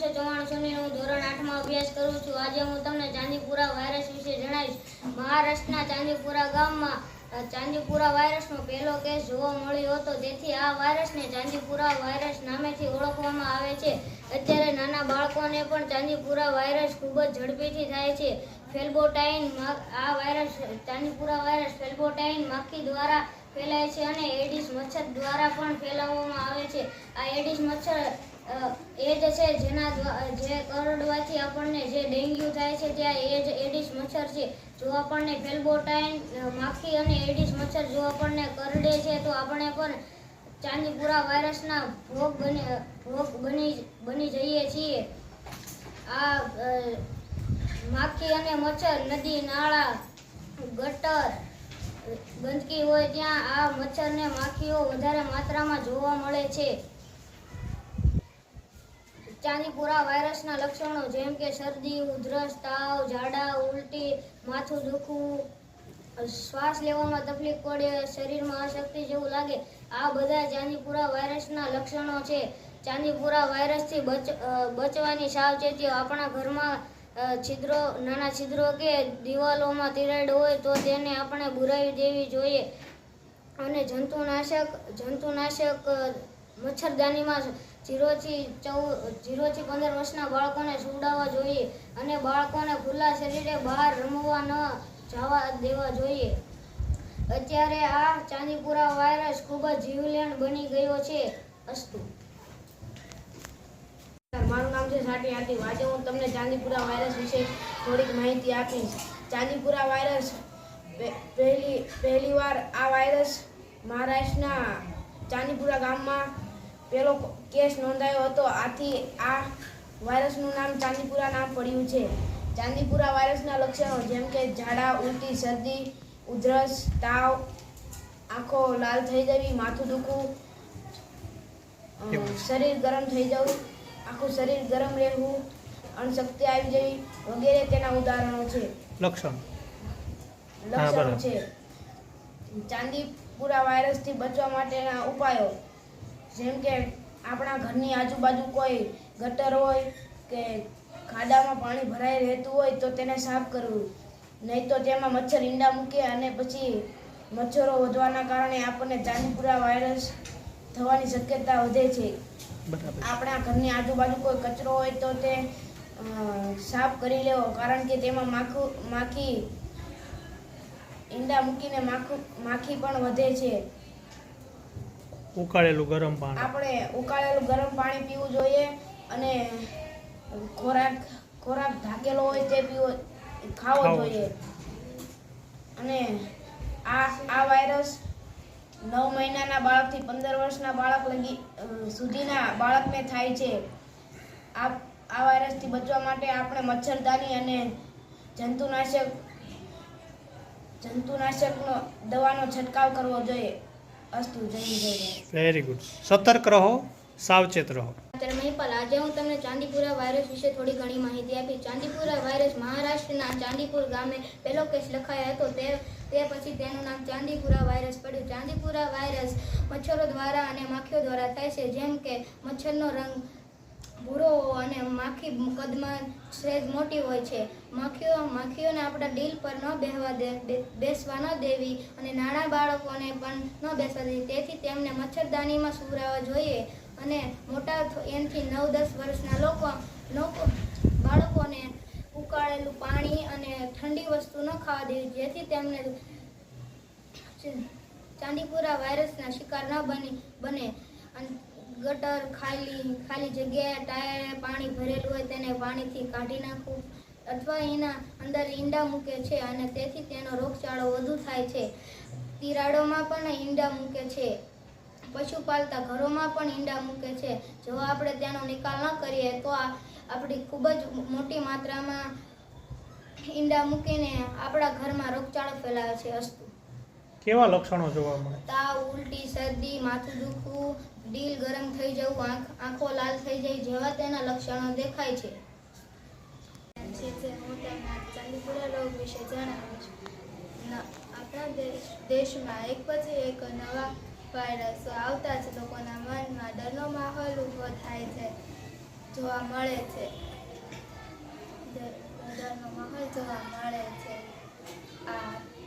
છો? ચૌહાણ સોની, હું ધોરણ 8 માં અભ્યાસ કરું છું। આજે હું તમને ચાંદીપુરા વાયરસ વિશે જણાવીશ। મહારાષ્ટ્રના ચાંદીપુરા ગામમાં ચાંદીપુરા વાયરસનો પહેલો કેસ જોવા મળ્યો હતો, તેથી આ વાયરસને ચાંદીપુરા વાયરસ નામેથી ઓળખવામાં આવે છે। અત્યારે નાના બાળકોને પણ ચાંદીપુરા વાયરસ ખૂબ જ ઝડપીથી થાય છે। ફેલ્બોટાઇન આ વાયરસ ચાંદીપુરા વાયરસ ફેલ્બોટાઇન માખી દ્વારા ફેલાય છે અને એડિસ મચ્છર દ્વારા પણ ફેલાવવામાં આવે છે। આ એડિસ મચ્છર એ જ છે જે કરડવાથી આપણને જે ડેન્ગ્યુ થાય છે, ત્યાં એ જ એડિસ મચ્છર છે। જો આપણને ફેલ્બોટાઇન માખી અને એડિસ મચ્છર જો આપણને કરડે છે તો આપણે પણ ચાંદીપુરા વાયરસના ભોગ બની જઈએ છીએ। આ માખી અને મચ્છર નદી, નાળા, ગટર, ગંદકી હોય ત્યાં આ મચ્છર ને માખીઓ વધારે માત્રામાં જોવા મળે છે। ચાંદીપુરા વાયરસના લક્ષણો જેમ કે શરદી, ઉધરસ, તાવ, ઝાડા, ઉલટી, માથું દુખવું, શ્વાસ લેવામાં તકલીફ પડે, શરીરમાં અશક્તિ જેવું લાગે, આ બધા ચાંદીપુરા વાયરસના લક્ષણો છે। ચાંદીપુરા વાયરસથી બચવાની સાવચેતીઓ: આપણા ઘરમાં નાના છિદ્રો કે દિવાલોમાં તિરાડ હોય તો તેને આપણે બુરાવી દેવી જોઈએ અને જંતુનાશક મચ્છરદાનીમાં 0 થી 15 વર્ષના બાળકોને સુવડાવવા જોઈએ અને બાળકોને ખુલ્લા શરીરે બહાર રમવા ન જવા દેવા જોઈએ। અત્યારે આ ચાંદીપુરા વાયરસ ખૂબ જ જીવલેણ બની ગયો છે। અસ્તુ। મારું નામ છે સાટી આતિફ। આજે હું તમને ચાંદીપુરા વાયરસ વિશે થોડીક માહિતી આપીશ। ચાંદીપુરા વાયરસ પહેલીવાર આ વાયરસ મહારાષ્ટ્રના ચાંદીપુરા ગામમાં પહેલો કેસ નોંધાયો હતો, આથી આ વાયરસનું નામ ચાંદીપુરા નામ પડ્યું છે। ચાંદીપુરા વાયરસના લક્ષણો જેમ કે ઝાડા, ઉલટી, શરદી, ઉધરસ, તાવ, આંખો લાલ થઈ જવી, માથું દુખવું, શરીર ગરમ થઈ જવું, આખું શરીર ગરમ રહેવું, અણશક્તિ આવી જવી વગેરે તેના ઉદાહરણો છે, લક્ષણો છે। ચાંદીપુરા વાયરસથી બચવા માટેના ઉપાયો જેમ કે આપણા ઘરની આજુબાજુ કોઈ ગટર હોય કે ખાડામાં પાણી ભરાઈ રહેતું હોય તો તેને સાફ કરવું, નહીં તો તેમાં મચ્છર ઈંડા મૂકે અને પછી મચ્છરો વધવાના કારણે આપણને ચાંદીપુરા વાયરસ થવાની શક્યતા વધે છે। આપણા ઘરની આજુબાજુ કોઈ કચરો હોય તો તે સાફ કરી લેવો, કારણ કે તેમાં માખી ઈંડા મૂકીને માખી પણ વધે છે। ઉકાળેલું ગરમ પાણી પાણી પીવું જોઈએ અને ખોરાક ઢાંકેલો હોય તે ખાવો જોઈએ। અને આ વાયરસ 9 મહિનાના બાળકથી 15 વર્ષના બાળક સુધીના બાળકને થાય છે। આ વાયરસથી બચવા માટે આપણે મચ્છરદાની અને જંતુનાશકનો દવાનો છંટકાવ કરવો જોઈએ। અસ્તુ। જય જય। Very good. સતર્ક રહો, સાવચેત રહો। મહિપાલ, આજે હું તમને ચાંદીપુરા વાયરસ વિશે થોડી ઘણી માહિતી આપીશ। ચાંદીપુરા વાયરસ મહારાષ્ટ્રના ચાંદીપુર ગામે પહેલો કેસ લખાયો હતો, તે પછી તેનું નામ ચાંદીપુરા વાયરસ પડ્યું। ચાંદીપુરા વાયરસ મચ્છરો દ્વારા અને માખીઓ દ્વારા થાય છે, જેમ કે મચ્છરનો રંગ ભૂરો અને માખી કદમાં સહેજ મોટી હોય છે। માખીઓને આપણા ડીલ પર બેસવા ન દેવી અને નાના બાળકોને પણ ન બેસવા દેવી, તેથી તેમને મચ્છરદાનીમાં સુવડાવવા જોઈએ અને મોટા 8 થી 9-10 વર્ષના બાળકોને ઉકાળેલું પાણી અને ઠંડી વસ્તુ ન ખાવા દેવી, જેથી તેમને ચાંદીપુરા વાયરસના શિકાર ન બને। ગટર, ખાલી જગ્યાએ ટાયરે પાણી ભરેલું હોય તેને પાણીથી કાઢી નાખવું અથવા એના અંદર ઈંડા મૂકે છે અને તેથી તેનો રોગચાળો વધુ થાય છે। તિરાડોમાં પણ ઈંડા મૂકે છે, પશુપાલતા ઘરોમાં પણ ઈંડા મૂકે છે। જો આપણે તેનો નિકાલ ન કરીએ તો આપણી ખૂબ જ મોટી માત્રામાં ઈંડા મૂકીને આપણા ઘરમાં રોગચાળો ફેલાવે છે। અસ્તુ। કેવા લક્ષણો જોવા મળે? તાવ, ઉલટી, શરદી, માથું દુખવું, ડીલ ગરમ થઈ જવું, આંખો લાલ થઈ જાય જેવા તેના લક્ષણો દેખાય છે। હું તમને ચાંદીપુરા રોગ વિશે જણાવું છું। આપણા દેશમાં એક પછી એક નવા વાયરસો આવતા જ લોકોના મનમાં ડરનો માહોલ ઊભો થાય છે। જોવા મળે છે. ડરનો માહોલ જોવા મળે છે.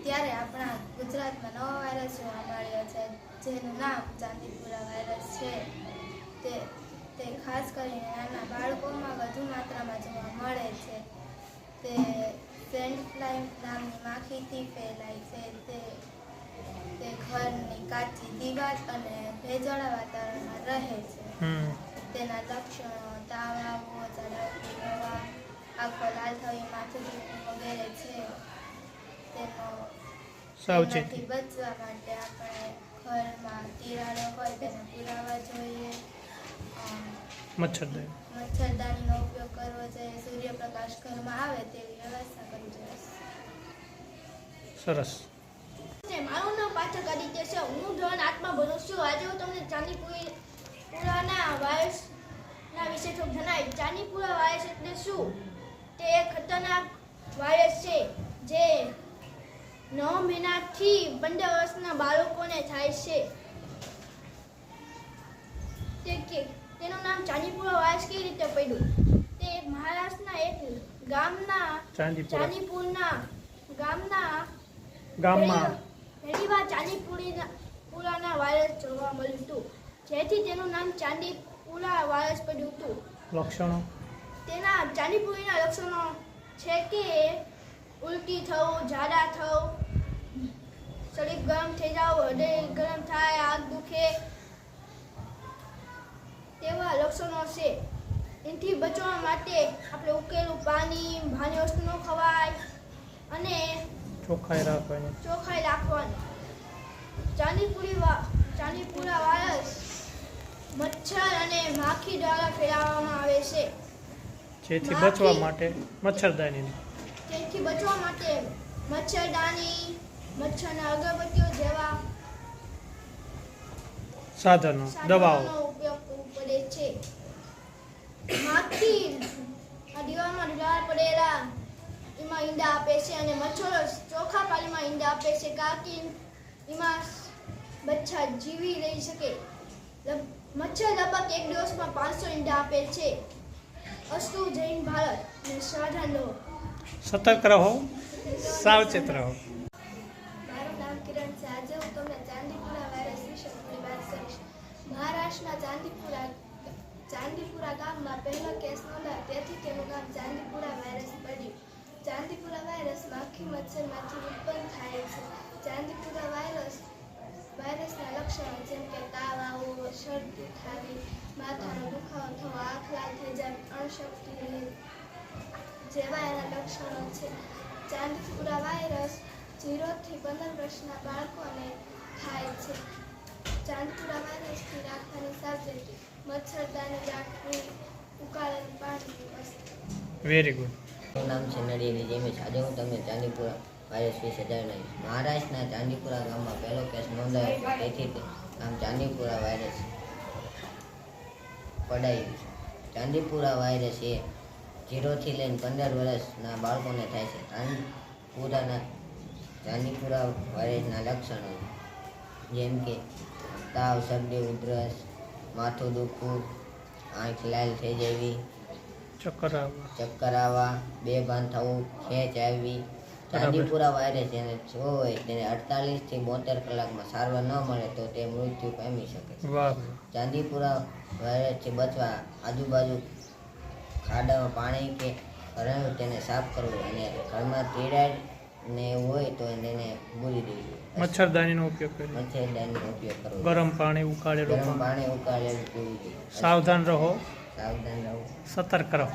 ત્યારે આપણા ગુજરાતમાં નવો વાયરસ જોવા મળ્યો છે, જેનું નામ ચાંદીપુરા વાયરસ છે. તે ખાસ કરીને નાના બાળકોમાં વધુ માત્રામાં જોવા મળે છે. તે સેન્ડ ફ્લાય નામની માખીથી ફેલાય છે. તે ઘરની કાચી દિવાલ અને ભેજવાળા વાતાવરણમાં રહે છે. તેના લક્ષણો તાવ આવવો, ઝાડા પીવા, આંખો લાલ થવી, માથું દુખવું વગેરે છે. તેનાથી બચવા માટે આપણે ઘરમાં તિરાડો હોય તેને પુરાવા જોઈએ. મચ્છરદાનીનો ઉપયોગ કરવો જોઈએ. સૂર્યપ્રકાશ ઘરમાં આવે તેવી વ્યવસ્થા કરવી જોઈએ. સરસ. મારું નામ પાઠક આદિત્ય છે. હું ધોરણ 8માં ભણું છું. આજે હું તમને ચાંદીપુરાના વાયરસના વિશે થોડું જણાવીશ. ચાંદીપુરા વાયરસ એટલે શું? તે એક ખતરનાક વાયરસ છે જે 9 મહિનાથી 15 વર્ષના બાળકોને થાય છે. તેનું નામ ચાંદીપુરા વાયરસ કેવી રીતે પડ્યું? તે મહારાષ્ટ્રના એક ગામના ચાંદીપુરના ગામમાં પહેલીવાર ચાંદીપુરાના વાયરસ જોવા મળ્યું હતું, જેથી તેનું નામ ચાંદીપુરા વાયરસ પડ્યું હતું. લક્ષણો તેના ચાંદીપુરીના લક્ષણો છે કે ઉલટી થવું, ઝાડા થવું, શરીર ગરમ થઈ જવું, હૃદય ગરમ થાય, આંખ દુખે તેવા લક્ષણો છે. એનાથી બચવા માટે આપણે ઉકેલું પાણી, ભારે વસ્તુ ન ખવાય અને ચોખ્ખાઈ રાખવાની. ચાંદીપુરા વાયરસ મચ્છર અને માખી દ્વારા ફેલાવવામાં આવે છે. જેથી બચવા માટે મચ્છરદાની, મચ્છરના અગરબત્તીઓ જેવા સાધનો, દવાઓ ઉપયોગ કરવો પડે છે. માખી દીવાલમાં ઢીલા પડેલા એમાં ઈંડા આપે છે અને મચ્છરો ચોખ્ખા પાણીમાં ઈંડા આપે છે, કારણ કે એમાં બચ્ચા જીવી રહી શકે. મચ્છર લગભગ એક દિવસમાં 500 ઈંડા આપે છે. અસ્તુ જય હિન્દ ભારત અને સાવધાન રહો. સતર્ક રહો, સાવચેત રહો. મારું નામ કિરણ છે. આજે હું તમને ચાંદીપુરા વાયરસ વિશે થોડી વાત કરીશ. મહારાષ્ટ્રના ચાંદીપુરા ગામમાં પહેલો કેસ નોંધાયો, તેથી તેનું નામ ચાંદીપુરા વાયરસ પડ્યું. ચાંદીપુરા વાયરસ માખી મચ્છરમાંથી ઉત્પન્ન થાય છે. ચાંદીપુરા વાયરસના લક્ષણો જેમ કે તાવ આવવો, શરદી થવી, માથાનો દુખાવો થવો, આંખ લાલ થઈ જાય, અણશક્તિ જેવા એના લક્ષણો છે. ચાંદીપુરા વાયરસ 0 થી 15 વર્ષના બાળકોને થાય છે. ચાંદીપુરા વાયરસથી રાખવાની સાવચેતી: મચ્છરદાની રાખવી, ઉકાળેલું પાણી પીવું. Very good. મારું નામ છે નડિયાની જેમેશ. આજે હું તમને ચાંદીપુરા વાયરસ વિશે જણાવીશ. મહારાષ્ટ્રના ચાંદીપુરા ગામમાં પહેલો કેસ નોંધાયો હતો, તેથી તે નામ ચાંદીપુરા વાયરસ પડાયું છે. ચાંદીપુરા વાયરસ એ 0 થી લઈને 15 વર્ષના બાળકોને થાય છે. ચાંદીપુરા વાયરસના લક્ષણો જેમ કે તાવ, શરદી, ઉધરસ, માથું દુખવું, આંખ લાલ થઈ જવી, ચક્કર આવવા, બેભાન થવું, ખેંચ આવવી. ચાંદીપુરા વાયરસ જેને હોય તેને 48 થી 72 કલાકમાં સારવાર ન મળે તો તે મૃત્યુ પામી શકે. ચાંદીપુરા વાયરસથી બચવા આજુબાજુ ખાડામાં પાણી કે ભરાયું તેને સાફ કરવું અને ઘરમાં તિરાડ ને હોય તો તેને ભૂલી દેવું. મચ્છરદાનીનો ઉપયોગ કરવો. ગરમ પાણી ઉકાળેલું પીવું. સાવધાન રહો, સતર્ક રહો.